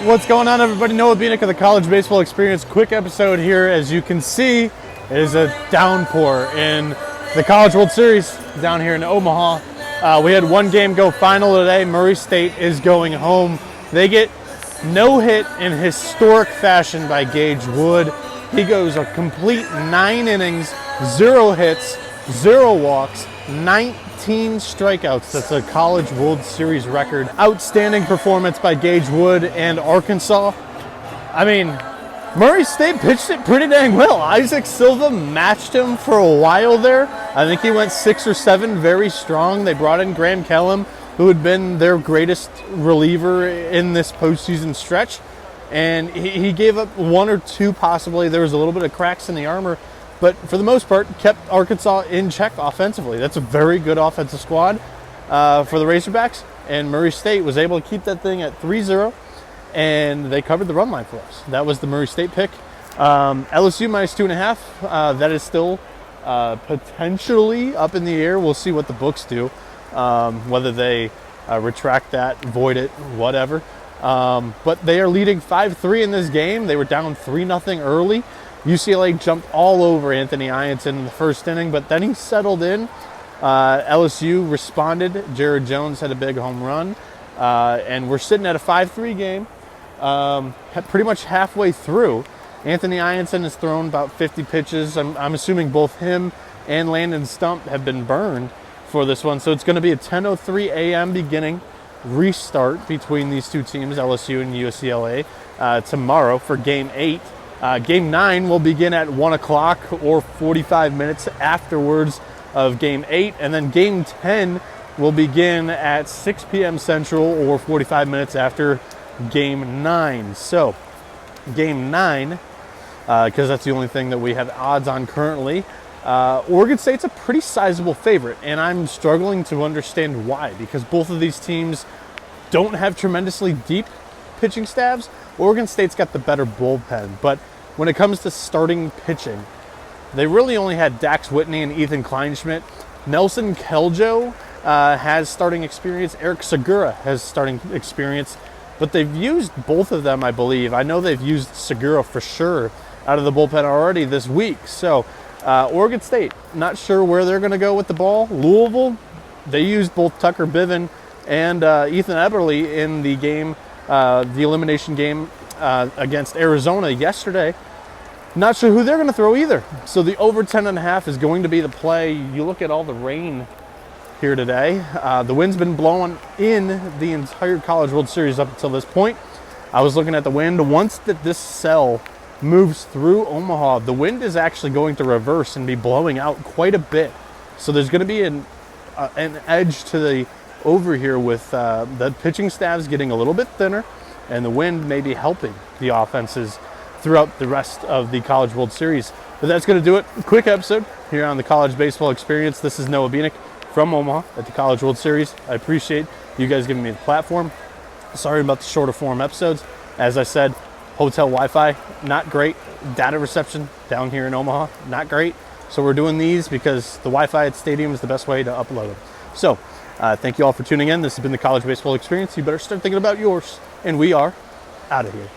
What's going on, everybody? Noah Bieniek of the College Baseball Experience. Quick episode here. As you can see, it is a downpour in the College World Series down here in Omaha. We had one game go final today. Murray State is going home. They get no hit in historic fashion by Gage Wood. He goes a complete 9 innings, 0 hits, 0 walks, 19 strikeouts. That's a College World Series record. Outstanding performance by Gage Wood and Arkansas. I mean, Murray State pitched it pretty dang well. Isaac Silva matched him for a while there. I think he went 6 or 7 very strong. They brought in Graham Kellum, who had been their greatest reliever in this postseason stretch. And he gave up 1 or 2 possibly. There was a little bit of cracks in the armor, but for the most part, kept Arkansas in check offensively. That's a very good offensive squad for the Razorbacks. And Murray State was able to keep that thing at 3-0, and they covered the run line for us. That was the Murray State pick. LSU minus 2.5. That is still potentially up in the air. We'll see what the books do, whether they retract that, void it, whatever. But they are leading 5-3 in this game. They were down 3-0 early. UCLA jumped all over Anthony Ianson in the first inning, but then he settled in. LSU responded. Jared Jones had a big home run. And we're sitting at a 5-3 game pretty much halfway through. Anthony Ianson has thrown about 50 pitches. I'm assuming both him and Landon Stump have been burned for this one. So it's going to be a 10:03 a.m. beginning restart between these two teams, LSU and UCLA, tomorrow for Game 8. Game 9 will begin at 1 o'clock or 45 minutes afterwards of Game 8. And then Game 10 will begin at 6 p.m. Central or 45 minutes after Game 9. So, Game 9, because that's the only thing that we have odds on currently, Oregon State's a pretty sizable favorite, and I'm struggling to understand why, because both of these teams don't have tremendously deep pitching staffs. Oregon State's got the better bullpen, but when it comes to starting pitching, they really only had Dax Whitney and Ethan Kleinschmidt. Nelson Keljo has starting experience. Eric Segura has starting experience, but they've used both of them, I believe. I know they've used Segura for sure out of the bullpen already this week. So Oregon State, not sure where they're going to go with the ball. Louisville, they used both Tucker Biven and Ethan Eberle in the game, the elimination game against Arizona yesterday. Not sure who they're going to throw either. So the over 10.5 is going to be the play. You look at all the rain here today. The wind's been blowing in the entire College World Series up until this point. I was looking at the wind. Once this cell moves through Omaha, the wind is actually going to reverse and be blowing out quite a bit. So there's going to be an edge to the over here with the pitching staffs getting a little bit thinner, and the wind may be helping the offenses throughout the rest of the College World Series. But that's going to do it. Quick episode here on the College Baseball Experience. This is Noah Bieniek from Omaha at the College World Series. I appreciate you guys giving me the platform. Sorry about the shorter form episodes. As I said, hotel Wi-Fi, not great. Data reception down here in Omaha, not great. So we're doing these because the Wi-Fi at Stadium is the best way to upload them. So thank you all for tuning in. This has been the College Baseball Experience. You better start thinking about yours. And we are out of here.